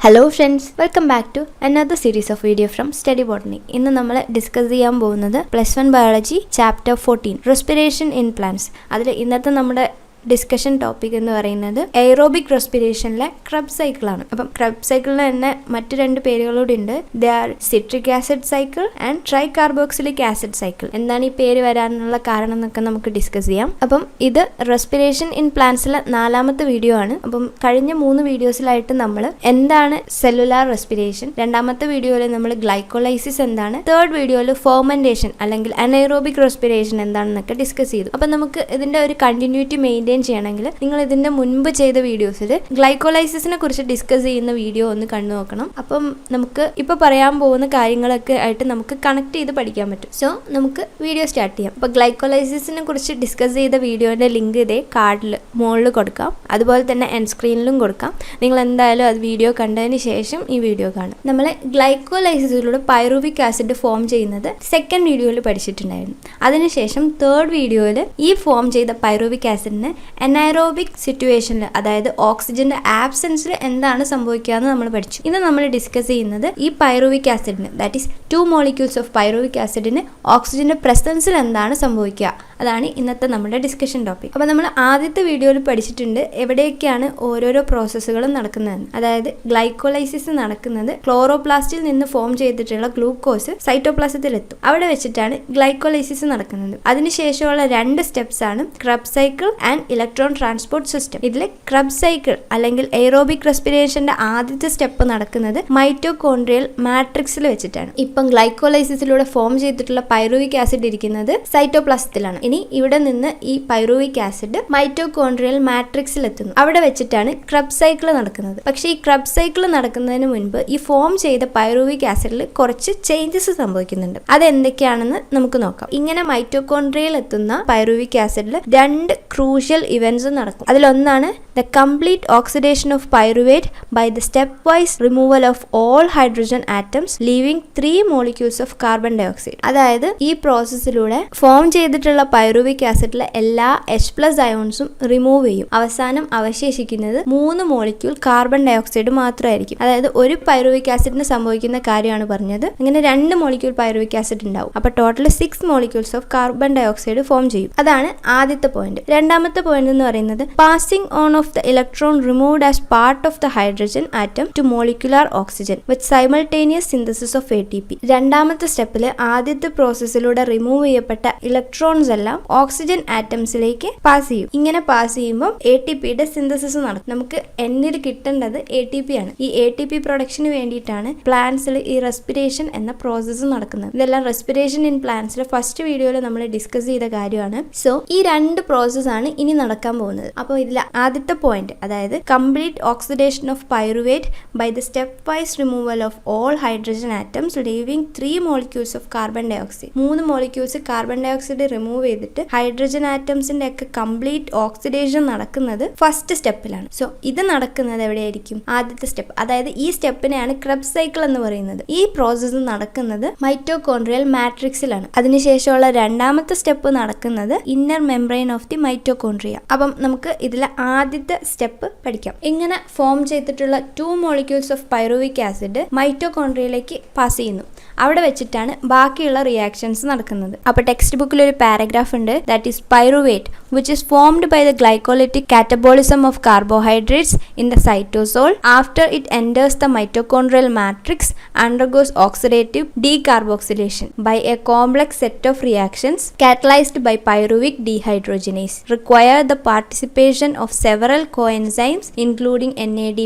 Hello friends, welcome back to another series of video from study botany. ഇന്ന് നമ്മൾ discuss ചെയ്യാൻ പോകുന്നത് +1 biology chapter 14 respiration in plants. അതിൽ ഇന്നത്തെ നമ്മുടെ ഡിസ്കഷൻ ടോപ്പിക് എന്ന് പറയുന്നത് എയറോബിക് റെസ്പിറേഷനിലെ ക്രബ് സൈക്കിളാണ്. അപ്പം ക്രബ് സൈക്കിളിന് തന്നെ മറ്റു രണ്ട് പേരുകളൂടെ ഉണ്ട്. They are citric acid cycle and try carboxylic acid cycle. എന്താണ് ഈ പേര് വരാനുള്ള കാരണം എന്നൊക്കെ നമുക്ക് ഡിസ്കസ് ചെയ്യാം. അപ്പം ഇത് റെസ്പിറേഷൻ ഇൻ പ്ലാന്റ്സിലെ 4ാമത്തെ വീഡിയോ ആണ്. അപ്പം കഴിഞ്ഞ 3 വീഡിയോസിലായിട്ട് നമ്മൾ എന്താണ് സെല്ലുലാർ റെസ്പിറേഷൻ, 2ാമത്തെ വീഡിയോയിൽ നമ്മൾ ഗ്ലൈക്കോലൈസിസ് എന്താണ്, 3rd വീഡിയോയിൽ ഫെർമെന്റേഷൻ അല്ലെങ്കിൽ അനൈറോബിക് റെസ്പിറേഷൻ എന്താണെന്നൊക്കെ ഡിസ്കസ് ചെയ്തു. അപ്പം നമുക്ക് ഇതിന്റെ ഒരു കണ്ടിന്യൂറ്റി മെയിൻറ്റെയിൻ ചെയ്യണമെങ്കിൽ നിങ്ങൾ ഇതിന്റെ മുൻപ് ചെയ്ത വീഡിയോസിൽ ഗ്ലൈക്കോലൈസിസിനെ കുറിച്ച് ഡിസ്കസ് ചെയ്യുന്ന വീഡിയോ ഒന്ന് കണ്ടു നോക്കണം. അപ്പം നമുക്ക് ഇപ്പൊ പറയാൻ പോകുന്ന കാര്യങ്ങളൊക്കെ ആയിട്ട് നമുക്ക് കണക്ട് ചെയ്ത് പഠിക്കാൻ പറ്റും. സോ നമുക്ക് വീഡിയോ സ്റ്റാർട്ട് ചെയ്യാം. അപ്പൊ ഗ്ലൈക്കോലൈസിസിനെ കുറിച്ച് ഡിസ്കസ് ചെയ്ത വീഡിയോന്റെ ലിങ്ക് ഇതേ കാർഡിൽ മുകളിൽ കൊടുക്കാം, അതുപോലെ തന്നെ എൻഡ് സ്ക്രീനിലും കൊടുക്കാം. നിങ്ങൾ എന്തായാലും അത് വീഡിയോ കണ്ടതിന് ശേഷം ഈ വീഡിയോ കാണും. നമ്മൾ ഗ്ലൈക്കോലൈസിസിലൂടെ പൈറുവിക് ആസിഡ് ഫോം ചെയ്യുന്നത് 2nd വീഡിയോയിൽ പഠിച്ചിട്ടുണ്ടായിരുന്നു. അതിനുശേഷം 3rd വീഡിയോയിൽ ഈ ഫോം ചെയ്ത പൈറുവിക് ആസിഡിന് അനൈറോബിക് സിറ്റുവേഷനിൽ, അതായത് ഓക്സിജന്റെ ആബ്സെൻസിൽ എന്താണ് സംഭവിക്കുക എന്ന് നമ്മൾ പഠിച്ചു. ഇത് നമ്മൾ ഡിസ്കസ് ചെയ്യുന്നത് ഈ പൈറുവിക് ആസിഡിന്, that is 2 molecules of pyruvic ആസിഡിന് ഓക്സിജന്റെ പ്രസൻസിൽ എന്താണ് സംഭവിക്കുക, അതാണ് ഇന്നത്തെ നമ്മുടെ ഡിസ്കഷൻ ടോപ്പിക്. അപ്പോൾ നമ്മൾ ആദ്യത്തെ വീഡിയോയിൽ പഠിച്ചിട്ടുണ്ട് എവിടെയൊക്കെയാണ് ഓരോരോ പ്രോസസ്സുകളും നടക്കുന്നതെന്ന്. അതായത് ഗ്ലൈക്കോലൈസിസ് നടക്കുന്നത് ക്ലോറോപ്ലാസ്റ്റിൽ നിന്ന് ഫോം ചെയ്തിട്ടുള്ള ഗ്ലൂക്കോസ് സൈറ്റോപ്ലാസത്തിൽ എത്തും. അവിടെ വെച്ചിട്ടാണ് ഗ്ലൈക്കോലൈസിസ് നടക്കുന്നത്. അതിനുശേഷമുള്ള 2 സ്റ്റെപ്സ് ആണ് Krebs cycle and electron transport system. ഇതിൽ ക്രബ് സൈക്കിൾ അല്ലെങ്കിൽ എയറോബിക് റെസ്പിറേഷന്റെ ആദ്യത്തെ സ്റ്റെപ്പ് നടക്കുന്നത് മൈറ്റോകോൺഡ്രിയൽ മാട്രിക്സിൽ വെച്ചിട്ടാണ്. ഇപ്പം ഗ്ലൈക്കോലൈസിസിലൂടെ ഫോം ചെയ്തിട്ടുള്ള പൈറുവിക് ആസിഡ് ഇരിക്കുന്നത് സൈറ്റോപ്ലാസത്തിലാണ്. ഇനി ഇവിടെ നിന്ന് ഈ പൈറുവിക് ആസിഡ് മൈറ്റോകോൺഡ്രിയൽ മാട്രിക്സിൽ എത്തുന്നു. അവിടെ വെച്ചിട്ടാണ് ക്രബ് സൈക്കിൾ നടക്കുന്നത്. പക്ഷേ ഈ ക്രബ് സൈക്കിൾ നടക്കുന്നതിന് മുൻപ് ഈ ഫോം ചെയ്ത പൈറുവിക് ആസിഡിൽ കുറച്ച് ചേഞ്ചസ് സംഭവിക്കുന്നുണ്ട്. അതെന്തൊക്കെയാണെന്ന് നമുക്ക് നോക്കാം. ഇങ്ങനെ മൈറ്റോകോൺഡ്രിയയിൽ എത്തുന്ന പൈറുവിക് ആസിഡിൽ 2 ക്രൂഷ്യൽ ഇവന്റ്സ് നടക്കും. അതിലൊന്നാണ് the complete oxidation of pyruvate by the stepwise removal of all hydrogen atoms leaving 3 molecules of carbon dioxide. അതായത് ഈ പ്രോസസ്സിലൂടെ ഫോം ചെയ്തിട്ടുള്ള പൈറുവിക് ആസിഡിലെ എല്ലാ H+ അയോൺസും റിമൂവ് ചെയ്യും. അവസാനം അവശേഷിക്കുന്നത് 3 മോളിക്യൂൾ കാർബൺ ഡയോക്സൈഡ് മാത്രമായിരിക്കും. അതായത് ഒരു പൈറുവിക് ആസിഡിന് സംഭവിക്കുന്ന കാര്യമാണ് പറഞ്ഞത്. അങ്ങനെ 2 മോളിക്യൂൾ പൈറുവിക് ആസിഡ് ഉണ്ടാവും. അപ്പൊ total 6 molecules of carbon dioxide form ചെയ്യും. അതാണ് ആദ്യത്തെ പോയിന്റ്. 2ാമത്തെ പോയിന്റ് എന്ന് പറയുന്നത് passing on of the electron removed as part of the hydrogen atom to molecular oxygen with simultaneous synthesis of ATP. 2ാമത്തെ സ്റ്റെപ്പിൽ ആദ്യത്തെ പ്രോസസ്സിലൂടെ റിമൂവ് ചെയ്യപ്പെട്ട ഇലക്ട്രോൺസ് എല്ലാം ഓക്സിജൻ ആറ്റംസിലേക്ക് പാസ് ചെയ്യും. ഇങ്ങനെ പാസ് ചെയ്യുമ്പോൾ ATPയുടെ സിന്തസിസ് നടക്കും. നമുക്ക് എന്നിൽ കിട്ടേണ്ടത് ATP ആണ്. ഈ ATP പ്രൊഡക്ഷന് വേണ്ടിയിട്ടാണ് പ്ലാന്റ്സിൽ ഈ റെസ്പിറേഷൻ എന്ന പ്രോസസ്സ് നടക്കുന്നത്. ഇതെല്ലാം റെസ്പിറേഷൻ ഇൻ പ്ലാന്റ്സിലെ ഫസ്റ്റ് വീഡിയോയിൽ നമ്മൾ ഡിസ്കസ് ചെയ്ത കാര്യമാണ്. സോ ഈ 2 പ്രോസസ് ആണ് ഇനി നടക്കാൻ പോകുന്നത്. അപ്പോൾ ഇതിൽ ആദ്യത്തെ പോയിന്റ്, അതായത് complete oxidation of pyruvate by the stepwise removal of all hydrogen atoms leaving 3 molecules of carbon dioxide. 3 molecules carbon dioxide remove ചെയ്തിട്ട് ഹൈഡ്രജൻ ആറ്റംസിന്റെ ഒക്കെ കംപ്ലീറ്റ് ഓക്സിഡേഷൻ നടക്കുന്നത് ഫസ്റ്റ് സ്റ്റെപ്പിലാണ്. സോ ഇത് നടക്കുന്നത് എവിടെയായിരിക്കും? ആദ്യത്തെ സ്റ്റെപ്പ്. അതായത് ഈ സ്റ്റെപ്പിനെയാണ് ക്രബ് സൈക്കിൾ എന്ന് പറയുന്നത്. ഈ പ്രോസസ്സ് നടക്കുന്നത് മൈറ്റോകോൺഡ്രിയൽ മാട്രിക്സിലാണ്. അതിനുശേഷമുള്ള 2ാമത്തെ സ്റ്റെപ്പ് നടക്കുന്നത് inner membrane of the mitochondria. അപ്പം നമുക്ക് ഇതിലെ ആദ്യത്തെ സ്റ്റെപ്പ് പഠിക്കാം. ഇങ്ങനെ ഫോം ചെയ്തിട്ടുള്ള 2 മോളിക്യൂൾസ് ഓഫ് പൈറുവിക് ആസിഡ് മൈറ്റോകോൺഡ്രിയയിലേക്ക് പാസ് ചെയ്യുന്നു. അവിടെ വെച്ചിട്ടാണ് ബാക്കിയുള്ള റിയാക്ഷൻസ് നടക്കുന്നത്. അപ്പോൾ ടെക്സ്റ്റ് ബുക്കിൽ ഒരു പാരഗ്രാഫ് ഉണ്ട്, that is pyruvate which is formed by the glycolytic catabolism of carbohydrates in the cytosol after it enters the mitochondrial matrix undergoes oxidative decarboxylation by a complex set of reactions catalyzed by pyruvic dehydrogenase require the participation of several coenzymes including NAD+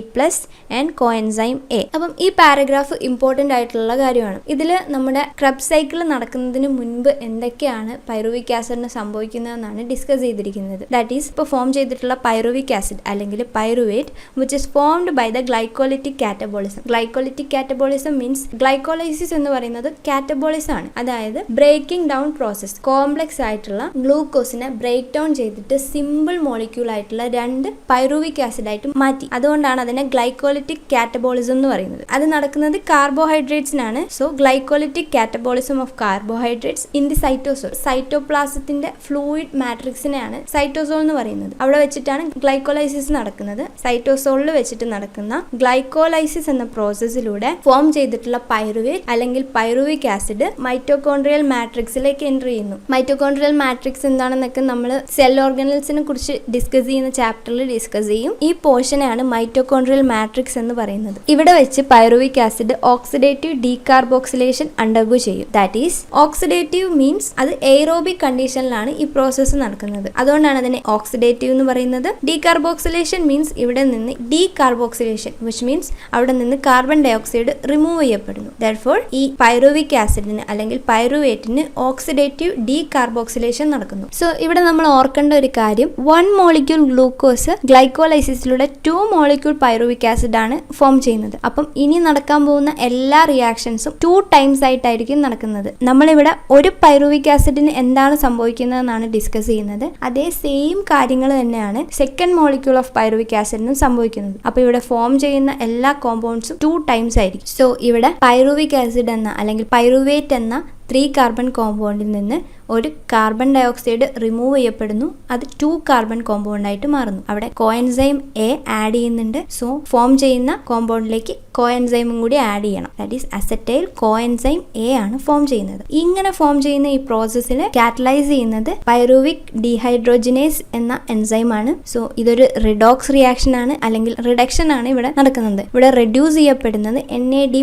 and coenzyme A. അപ്പം ഈ paragraph important ആയിട്ടുള്ള കാര്യമാണ്. ഇതിൽ നമ്മുടെ Krebs cycle നടക്കുന്നതിന് മുൻപ് എന്തൊക്കെയാണ് pyruvic ആസിഡിന് സംഭവിക്കുന്നതെന്നാണ് ഡിസ്കസ് ചെയ്തിരിക്കുന്നത്. ദാറ്റ് ഈസ് ഇപ്പോൾ ഫോം ചെയ്തിട്ടുള്ള പൈറുവിക് ആസിഡ് അല്ലെങ്കിൽ pyruvate which is formed by the glycolytic catabolism. Glycolytic catabolism means glycolysis എന്ന് പറയുന്നത് കാറ്റബോളിസം ആണ്. അതായത് ബ്രേക്കിംഗ് ഡൗൺ പ്രോസസ്. കോംപ്ലക്സ് ആയിട്ടുള്ള ഗ്ലൂക്കോസിനെ ബ്രേക്ക് ഡൗൺ ചെയ്തിട്ട് സിമ്പിൾ മോളിക്യൂൾ ആയിട്ടുള്ള 2 പൈറുവിക് ആസിഡ് ആയിട്ട് മാറ്റി. അതുകൊണ്ടാണ് അതിനെ ഗ്ലൈക്കോലിറ്റിക് കാറ്റബോളിസം എന്ന് പറയുന്നത്. അത് നടക്കുന്നത് കാർബോഹൈഡ്രേറ്റ്സിനാണ്. So glycolytic catabolism of carbohydrates in the cytosol. സൈറ്റോപ്ലാസത്തിന്റെ ഫ്ലൂയിഡ് മാട്രിക്സിനെയാണ് സൈറ്റോസോൾ എന്ന് പറയുന്നത്. അവിടെ വെച്ചിട്ടാണ് ഗ്ലൈക്കോലൈസിസ് നടക്കുന്നത്. സൈറ്റോസോളിൽ വെച്ചിട്ട് നടക്കുന്ന ഗ്ലൈക്കോലൈസിസ് എന്ന പ്രോസസ്സിലൂടെ ഫോം ചെയ്തിട്ടുള്ള പൈറുവേറ്റ് അല്ലെങ്കിൽ പൈറുവിക് ആസിഡ് മൈറ്റോകോൺഡ്രിയൽ മാട്രിക്സിലേക്ക് എൻ്റർ ചെയ്യുന്നു. മൈറ്റോകോൺഡ്രിയൽ മാട്രിക്സ് എന്താണെന്നൊക്കെ നമ്മൾ സെൽ ഓർഗനൽസിനെ കുറിച്ച് ഡിസ്കസ് ചെയ്യുന്ന ചാപ്റ്ററിൽ ഡിസ്കസ് ചെയ്യും. ഈ പോർഷനാണ് മൈറ്റോകോൺഡ്രിയൽ മാട്രിക്സ് എന്ന് പറയുന്നത്. ഇവിടെ വെച്ച് pyruvic acid oxidative decarboxylation undergo ചെയ്യും. ദാറ്റ് ഈസ് ഓക്സിഡേറ്റീവ് മീൻസ് അത് എയ്റോബിക് കണ്ടീഷനിലാണ് ഈ പ്രോസസ്സ് നടക്കുന്നത്. അതുകൊണ്ടാണ് അതിനെ ഓക്സിഡേറ്റീവ് എന്ന് പറയുന്നത്. ഡീകാർബോക്സിലേഷൻ മീൻസ് ഇവിടെ നിന്ന് ഡീകാർബോക്സിലേഷൻ വിച്ച് മീൻസ് അവിടെ നിന്ന് കാർബൺ ഡൈ ഓക്സൈഡ് റിമൂവ് ചെയ്യപ്പെടുന്നു. ദെർഫോർ ഈ പൈറുവിക് ആസിഡിന് അല്ലെങ്കിൽ പൈറുവേറ്റിന് ഓക്സിഡേറ്റീവ് ഡീകാർബോക്സിലേഷൻ നടക്കുന്നു. സോ ഇവിടെ നമ്മൾ ഓർക്കേണ്ട ഒരു കാര്യം, 1 മോളിക്യൂൾ ഗ്ലൂക്കോസ് ഗ്ലൈക്കോലൈസിസിലൂടെ 2 മോളിക്യൂൾ പൈറുവിക് ആസിഡ് ആണ് ഫോം ചെയ്യുന്നത്. അപ്പം ഇനി നടക്കാൻ പോകുന്ന എല്ലാ റിയാക്ഷൻസും 2 ടൈംസ് ആയിട്ടായിരിക്കും നടക്കുന്നത്. നമ്മളിവിടെ ഒരു പൈറുവിക് ആസിഡിന് എന്താണ് സംഭവിക്കുന്നതെന്നാണ് ഡിസ്കസ് ചെയ്യുന്നത്. അതേ സെയിം കാര്യങ്ങൾ തന്നെയാണ് സെക്കൻഡ് മോളിക്യൂൾ ഓഫ് പൈറുവിക് ആസിഡിനും സംഭവിക്കുന്നത്. അപ്പൊ ഇവിടെ ഫോം ചെയ്യുന്ന എല്ലാ കോമ്പൗണ്ട്സും 2 ടൈംസ് ആയിരിക്കും. സോ ഇവിടെ പൈറുവിക് ആസിഡ് എന്ന അല്ലെങ്കിൽ പൈറുവേറ്റ് എന്ന 3 കാർബൺ കോമ്പൗണ്ടിൽ നിന്ന് ഒരു കാർബൺ ഡൈ ഓക്സൈഡ് റിമൂവ് ചെയ്യപ്പെടുന്നു. അത് 2 കാർബൺ കോമ്പൗണ്ട് ആയിട്ട് മാറുന്നു. അവിടെ കോഎൻസൈം എ ആഡ് ചെയ്യുന്നുണ്ട്. സോ ഫോം ചെയ്യുന്ന കോമ്പൗണ്ടിലേക്ക് കോഎൻസൈമും കൂടി ആഡ് ചെയ്യണം. That is acetyl coenzyme A ആണ് ഫോം ചെയ്യുന്നത്. ഇങ്ങനെ ഫോം ചെയ്യുന്ന ഈ പ്രോസസ്സിൽ കാറ്റലൈസ് ചെയ്യുന്നത് പൈറുവിക് ഡീഹൈഡ്രോജിനേസ് എന്ന എൻസൈം ആണ്. സോ ഇതൊരു റിഡോക്സ് റിയാക്ഷൻ ആണ് അല്ലെങ്കിൽ റിഡക്ഷൻ ആണ് ഇവിടെ നടക്കുന്നത്. ഇവിടെ റെഡ്യൂസ് ചെയ്യപ്പെടുന്നത് NAD+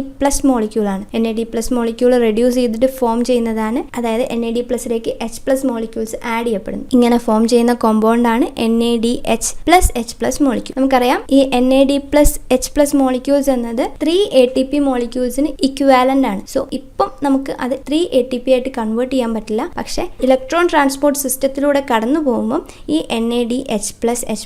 മോളിക്യൂൾ ആണ്. NAD+ മോളിക്യൂൾ റെഡ്യൂസ് ചെയ്തിട്ട് ഫോം ചെയ്യുന്നതാണ്. അതായത് NAD+ H+ മോളിക്യൂൾസ് ആഡ് ചെയ്യപ്പെടുന്നു. ഇങ്ങനെ ഫോം ചെയ്യുന്ന കോമ്പൗണ്ട് ആണ് NADH+H+ മോളിക്യൂൾ. നമുക്കറിയാം ഈ NAD+H+ മോളിക്യൂൾസ് എന്നത് 3 ATP മോളിക്യൂൾസിന് ഇക്വാലന്റ് ആണ്. സോ ഇപ്പം നമുക്ക് അത് 3 ATP ആയിട്ട് കൺവേർട്ട് ചെയ്യാൻ പറ്റില്ല. പക്ഷെ ഇലക്ട്രോൺ ട്രാൻസ്പോർട്ട് സിസ്റ്റത്തിലൂടെ കടന്നു പോകുമ്പോൾ ഈ NADH+H+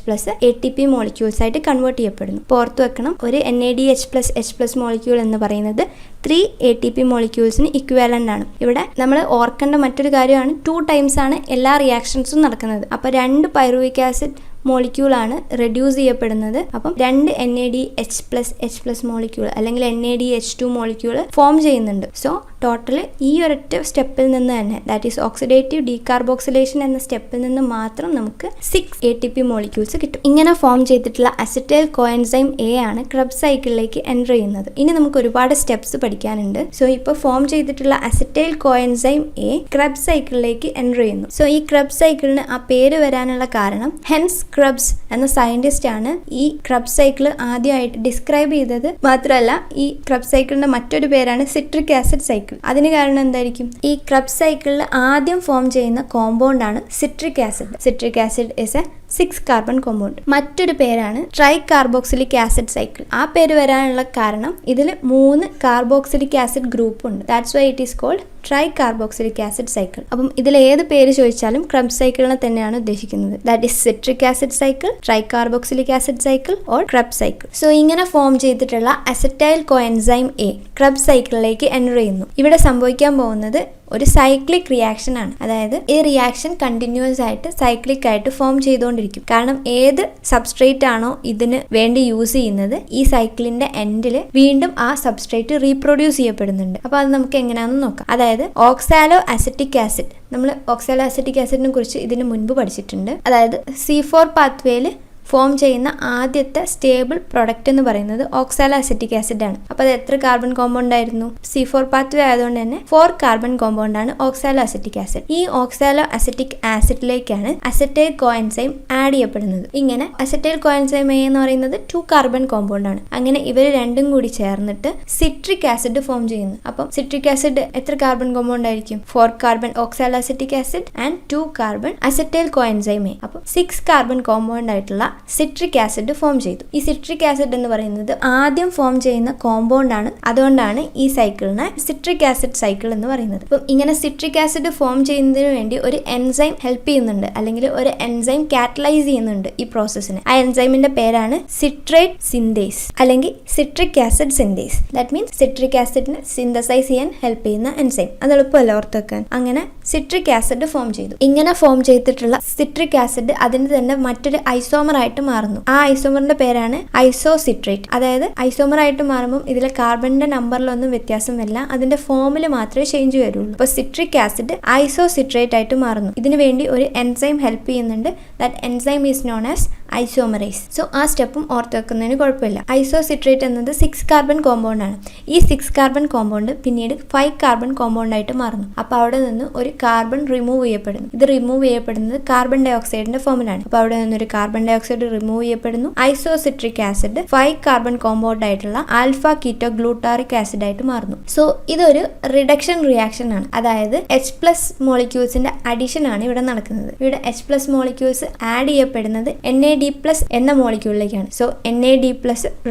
ATP മോളിക്യൂൾസ് ആയിട്ട് കൺവേർട്ട് ചെയ്യപ്പെടുന്നു. ഓർത്ത് വെക്കണം, ഒരു NADH+H+ മോളിക്യൂൾ എന്ന് പറയുന്നത് 3 ATP മോളിക്യൂൾസിന് ഇക്വാലന്റ് ആണ്. ഇവിടെ നമ്മൾ ഓർക്കേണ്ട മറ്റൊരു കാര്യമാണ് 2 ടൈംസ് ആണ് എല്ലാ റിയാക്ഷൻസും നടക്കുന്നത്. അപ്പോൾ 2 പൈറുവിക് ആസിഡ് മോളിക്യൂളാണ് റെഡ്യൂസ് ചെയ്യപ്പെടുന്നത്. അപ്പം 2 NADH+H+ മോളിക്യൂൾ അല്ലെങ്കിൽ NADH2 മോളിക്യൂൾ ഫോം ചെയ്യുന്നുണ്ട്. സോ ടോട്ടൽ ഈ ഒരൊറ്റ സ്റ്റെപ്പിൽ നിന്ന് തന്നെ, ദാറ്റ് ഈസ് ഓക്സിഡേറ്റീവ് ഡീകാർബോക്സിലേഷൻ എന്ന സ്റ്റെപ്പിൽ നിന്ന് മാത്രം നമുക്ക് 6 ATP മോളിക്യൂൾസ് കിട്ടും. ഇങ്ങനെ ഫോം ചെയ്തിട്ടുള്ള അസറ്റൈൽ കോഎൻസൈം എ ആണ് ക്രബ്സ് സൈക്കിളിലേക്ക് എൻ്റർ ചെയ്യുന്നത്. ഇനി നമുക്ക് ഒരുപാട് സ്റ്റെപ്സ് പഠിക്കാനുണ്ട്. സോ ഇപ്പോൾ ഫോം ചെയ്തിട്ടുള്ള അസറ്റൈൽ കോഎൻസൈം എ ക്രബ്സ് സൈക്കിളിലേക്ക് എൻ്റർ ചെയ്യുന്നു. സോ ഈ ക്രബ്സ് സൈക്കിളിന് ആ പേര് വരാനുള്ള കാരണം ഹെൻസ് ക്രബ്സ് എന്ന സയന്റിസ്റ്റ് ആണ് ഈ ക്രബ്സ് സൈക്കിൾ ആദ്യമായിട്ട് ഡിസ്ക്രൈബ് ചെയ്തത്. മാത്രമല്ല ഈ ക്രബ്സ് സൈക്കിളിന്റെ മറ്റൊരു പേരാണ് സിട്രിക് ആസിഡ് സൈക്കിൾ. അതിന് കാരണം എന്തായിരിക്കും? ഈ ക്രബ്സ് സൈക്കിളിൽ ആദ്യം ഫോം ചെയ്യുന്ന കോമ്പൗണ്ട് ആണ് citric acid. Citric acid is A 6 carbon compound. മറ്റൊരു പേരാണ് ട്രൈ കാർബോക്സിലിക് ആസിഡ് സൈക്കിൾ. ആ പേര് വരാനുള്ള കാരണം ഇതിൽ 3 കാർബോക്സിലിക് ആസിഡ് ഗ്രൂപ്പ് ഉണ്ട്. That's why it is called tricarboxylic acid cycle. അപ്പം ഇതിൽ ഏത് പേര് ചോദിച്ചാലും ക്രബ്സ് സൈക്കിളിനെ തന്നെയാണ് ഉദ്ദേശിക്കുന്നത്. That is citric acid cycle, tricarboxylic acid cycle or Krebs cycle. So ഇങ്ങനെ ഫോം ചെയ്തിട്ടുള്ള അസറ്റൈൽ കോഎൻസൈം എ ക്രബ്സ് സൈക്കിളിലേക്ക് എൻ്റർ ചെയ്യുന്നു. ഇവിടെ സംഭവിക്കാൻ പോകുന്നത് ഒരു സൈക്ലിക് റിയാക്ഷൻ ആണ്. അതായത് ഈ റിയാക്ഷൻ കണ്ടിന്യൂസ് ആയിട്ട് സൈക്ലിക് ആയിട്ട് ഫോം ചെയ്തുകൊണ്ടിരിക്കും. കാരണം ഏത് സബ്സ്ട്രേറ്റ് ആണോ ഇതിന് വേണ്ടി യൂസ് ചെയ്യുന്നത്, ഈ സൈക്കിളിന്റെ എൻഡിൽ വീണ്ടും ആ സബ്സ്ട്രേറ്റ് റീപ്രൊഡ്യൂസ് ചെയ്യപ്പെടുന്നുണ്ട്. അപ്പൊ അത് നമുക്ക് എങ്ങനെയാണെന്ന് നോക്കാം. അതായത് ഓക്സാലോ അസറ്റിക് ആസിഡ്, നമ്മൾ ഓക്സാലോ അസറ്റിക് ആസിഡിനെ കുറിച്ച് ഇതിന് മുൻപ് പഠിച്ചിട്ടുണ്ട്. അതായത് C4 പാത്വേയിൽ ഫോം ചെയ്യുന്ന ആദ്യത്തെ സ്റ്റേബിൾ പ്രൊഡക്റ്റ് എന്ന് പറയുന്നത് ഓക്സാലോ അസറ്റിക് ആസിഡ് ആണ്. അപ്പോൾ അത് എത്ര കാർബൺ കോമ്പൗണ്ട് ആയിരുന്നു? C4 പാത്വേ ആയതുകൊണ്ട് തന്നെ 4 കാർബൺ കോമ്പൗണ്ട് ആണ് ഓക്സാലോ അസറ്റിക് ആസിഡ്. ഈ ഓക്സാലോ അസറ്റിക് ആസിഡിലേക്കാണ് അസറ്റൈൽ കോഎൻസൈം ആഡ് ചെയ്യപ്പെടുന്നത്. ഇങ്ങനെ അസറ്റൈൽ കോഎൻസൈം എ എന്ന് പറയുന്നത് 2 കാർബൺ കോമ്പൗണ്ട് ആണ്. അങ്ങനെ ഇവർ രണ്ടും കൂടി ചേർന്നിട്ട് സിട്രിക് ആസിഡ് ഫോം ചെയ്യുന്നു. അപ്പം സിട്രിക് ആസിഡ് എത്ര കാർബൺ കോമ്പൗണ്ട് ആയിരിക്കും? 4 carbon oxalo acetic acid and 2 carbon acetyl coenzyme A. അപ്പം 6 കാർബൺ കോമ്പൗണ്ട് ആയിട്ടുള്ള സിട്രിക് ആസിഡ് ഫോം ചെയ്തു. ഈ സിട്രിക് ആസിഡ് എന്ന് പറയുന്നത് ആദ്യം ഫോം ചെയ്യുന്ന കോമ്പൗണ്ട് ആണ്. അതുകൊണ്ടാണ് ഈ സൈക്കിളിനെ സിട്രിക് ആസിഡ് സൈക്കിൾ എന്ന് പറയുന്നത്. അപ്പം ഇങ്ങനെ സിട്രിക് ആസിഡ് ഫോം ചെയ്യുന്നതിന് വേണ്ടി ഒരു എൻസൈം ഹെൽപ്പ് ചെയ്യുന്നുണ്ട്, അല്ലെങ്കിൽ ഒരു എൻസൈം കാറ്റലൈസ് ചെയ്യുന്നുണ്ട് ഈ പ്രോസസ്സിന്. ആ എൻസൈമിന്റെ പേരാണ് സിട്രേറ്റ് സിന്തേസ് അല്ലെങ്കിൽ citric acid synthase. That means citric ആസിഡിനെ സിന്തസൈസ് ചെയ്യാൻ ഹെൽപ്പ് ചെയ്യുന്ന എൻസൈം. അത് എളുപ്പമല്ല ഓർത്ത് വെക്കാൻ. അങ്ങനെ സിട്രിക് ആസിഡ് ഫോം ചെയ്തു. ഇങ്ങനെ ഫോം ചെയ്തിട്ടുള്ള സിട്രിക് ആസിഡ് അതിന് തന്നെ മറ്റൊരു ഐസോമർ ആയിട്ട് മാറുന്നു. ആ ഐസോമറിന്റെ പേരാണ് ഐസോസിട്രേറ്റ്. അതായത് ഐസോമർ ആയിട്ട് മാറുമ്പോൾ ഇതിലെ കാർബണിന്റെ നമ്പറിലൊന്നും വ്യത്യാസം വരില്ല, അതിന്റെ ഫോമിൽ മാത്രമേ ചേഞ്ച് വരുള്ളൂ. അപ്പോൾ സിട്രിക് ആസിഡ് ഐസോസിട്രേറ്റ് ആയിട്ട് മാറുന്നു. ഇതിനു വേണ്ടി ഒരു എൻസൈം ഹെൽപ്പ് ചെയ്യുന്നുണ്ട്. That enzyme is known as isomerase. So ആ സ്റ്റെപ്പും ഓർത്ത് വെക്കുന്നതിന് കുഴപ്പമില്ല. ഐസോസിട്രേറ്റ് എന്നത് 6 കാർബൺ കോമ്പൗണ്ട് ആണ്. ഈ 6 കാർബൺ കോമ്പൗണ്ട് പിന്നീട് 5 കാർബൺ കോമ്പൗണ്ട് ആയിട്ട് മാറുന്നു. അപ്പോൾ അവിടെ നിന്ന് ഒരു കാർബൺ റിമൂവ് ചെയ്യപ്പെടുന്നു. ഇത് റിമൂവ് ചെയ്യപ്പെടുന്നത് കാർബൺ ഡൈ ഓക്സൈഡിന്റെ ഫോമിലാണ്. അപ്പോൾ അവിടെ നിന്നൊരു കാർബൺ ഡൈ ഓക്സൈഡ് റിമൂവ് ചെയ്യപ്പെടുന്നു. ഐസോസിട്രിക് ആസിഡ് 5 കാർബൺ കോമ്പൗണ്ട് ആയിട്ടുള്ള ആൽഫ കീറ്റോ ഗ്ലൂട്ടാറിക് ആസിഡ് ആയിട്ട് മാറുന്നു. സോ ഇതൊരു റിഡക്ഷൻ റിയാക്ഷൻ ആണ്. അതായത് H+ മോളിക്യൂൾസിന്റെ അഡിഷൻ ആണ് ഇവിടെ നടക്കുന്നത്. ഇവിടെ H+ മോളിക്യൂൾസ് ആഡ് ചെയ്യപ്പെടുന്നത് NAD+ എന്ന മോളിക്യൂളിലേക്കാണ്. സോ NAD+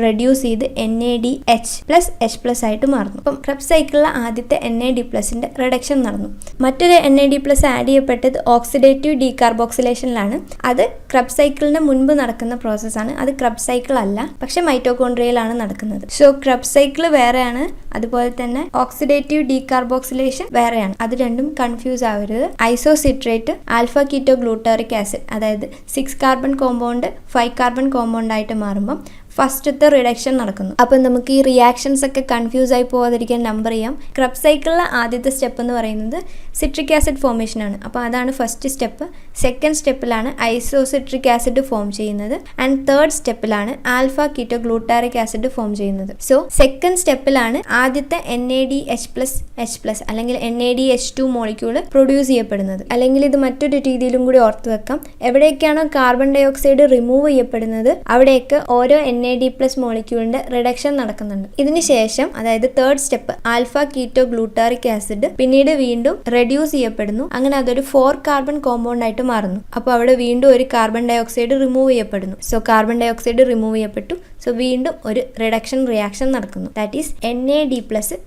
റെഡ്യൂസ് ചെയ്ത് NADH+H+ ആയിട്ട് മാറുന്നു. അപ്പം ക്രെബ്സ് സൈക്കിളിലെ ആദ്യത്തെ NAD+ന്റെ റിഡക്ഷൻ നടന്നു. മറ്റൊരു NAD+ ആഡ് ചെയ്യപ്പെട്ടത് ഓക്സിഡേറ്റീവ് ഡീകാർബോക്സിലേഷനിലാണ്. അത് ക്രെബ്സ് സൈക്കിളിന് മുൻപ് നടക്കുന്ന പ്രോസസ്സാണ്. അത് ക്രെബ്സ് സൈക്കിൾ അല്ല, പക്ഷെ മൈറ്റോകോൺട്രിയയിലാണ് നടക്കുന്നത്. സോ ക്രെബ്സ് സൈക്കിൾ വേറെയാണ്, അതുപോലെ തന്നെ ഓക്സിഡേറ്റീവ് ഡീകാർബോക്സിലേഷൻ വേറെയാണ്. അത് രണ്ടും കൺഫ്യൂസ് ആവരുത്. Isocitrate alpha ketoglutaric acid, അതായത് 6 കാർബൺ കോമ്പൗണ്ട് 5 കാർബൺ കോമ്പൗണ്ട് ആയിട്ട് മാറുമ്പം ഫസ്റ്റത്തെ റിഡക്ഷൻ നടക്കുന്നു. അപ്പം നമുക്ക് ഈ റിയാക്ഷൻസ് ഒക്കെ കൺഫ്യൂസ് ആയി പോകാതിരിക്കാൻ നമ്പർ ചെയ്യാം. ക്രെബ്സ് സൈക്കിളിലെ ആദ്യത്തെ സ്റ്റെപ്പ് എന്ന് പറയുന്നത് സിട്രിക് ആസിഡ് ഫോർമേഷൻ ആണ്. അപ്പോൾ അതാണ് ഫസ്റ്റ് സ്റ്റെപ്പ്. സെക്കൻഡ് സ്റ്റെപ്പിലാണ് ഐസോസിട്രിക് ആസിഡ് ഫോം ചെയ്യുന്നത്. ആൻഡ് തേർഡ് സ്റ്റെപ്പിലാണ് alpha ketoglutaric acid form ചെയ്യുന്നത്. സോ സെക്കൻഡ് സ്റ്റെപ്പിലാണ് ആദ്യത്തെ NADH+H+ അല്ലെങ്കിൽ NADH2 മോളിക്യൂൾ പ്രൊഡ്യൂസ് ചെയ്യപ്പെടുന്നത്. അല്ലെങ്കിൽ ഇത് മറ്റൊരു രീതിയിലും കൂടി ഓർത്ത് വെക്കാം. എവിടെയൊക്കെയാണോ കാർബൺ ഡൈ ഓക്സൈഡ് റിമൂവ് ചെയ്യപ്പെടുന്നത് അവിടെയൊക്കെ ഓരോ NAD+ മോളിക്യൂളിന്റെ റിഡക്ഷൻ നടക്കുന്നുണ്ട്. ഇതിന് ശേഷം, അതായത് third step, alpha ketoglutaric acid പിന്നീട് വീണ്ടും റെഡ്യൂസ് ചെയ്യപ്പെടുന്നു. അങ്ങനെ അതൊരു 4 കാർബൺ കോമ്പൗണ്ട് ആയിട്ട് മാറുന്നു. അപ്പോൾ അവിടെ വീണ്ടും ഒരു കാർബൺ ഡൈ ഓക്സൈഡ് റിമൂവ് ചെയ്യപ്പെടുന്നു. So carbon dioxide remove ചെയ്യപ്പെട്ടു. സോ വീണ്ടും ഒരു റിഡക്ഷൻ റിയാക്ഷൻ നടക്കുന്നു. ദാറ്റ് ഈസ് NAD+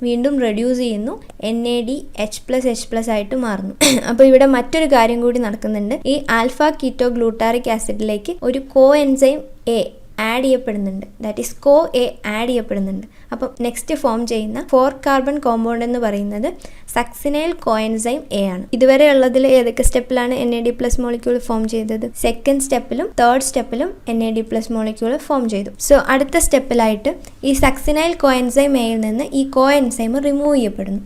വീണ്ടും റെഡ്യൂസ് ചെയ്യുന്നു, NADH+H+ ആയിട്ട് മാറുന്നു. അപ്പോൾ ഇവിടെ മറ്റൊരു കാര്യം കൂടി നടക്കുന്നുണ്ട്. ഈ ആൽഫ കീറ്റോ ഗ്ലൂട്ടാറിക് ആസിഡിലേക്ക് ഒരു കോ എൻസൈം A ആഡ് ചെയ്യപ്പെടുന്നുണ്ട്. ദാറ്റ് ഈസ് CoA ആഡ് ചെയ്യപ്പെടുന്നുണ്ട്. അപ്പം നെക്സ്റ്റ് ഫോം ചെയ്യുന്ന 4 കാർബൺ കോമ്പൗണ്ട് എന്ന് പറയുന്നത് സക്സിനൈൽ കോഎൻസൈം A ആണ്. ഇതുവരെ ഉള്ളതിൽ ഏതൊക്കെ സ്റ്റെപ്പിലാണ് NAD+ മോളിക്യൂൾ ഫോം ചെയ്തത്? സെക്കൻഡ് സ്റ്റെപ്പിലും തേർഡ് സ്റ്റെപ്പിലും NAD+ മോളിക്യൂൾ ഫോം ചെയ്തു. സോ അടുത്ത സ്റ്റെപ്പിലായിട്ട് ഈ സക്സിനൈൽ കോഎൻസൈം Aയിൽ നിന്ന് ഈ കോഎൻസൈം റിമൂവ് ചെയ്യപ്പെടുന്നു.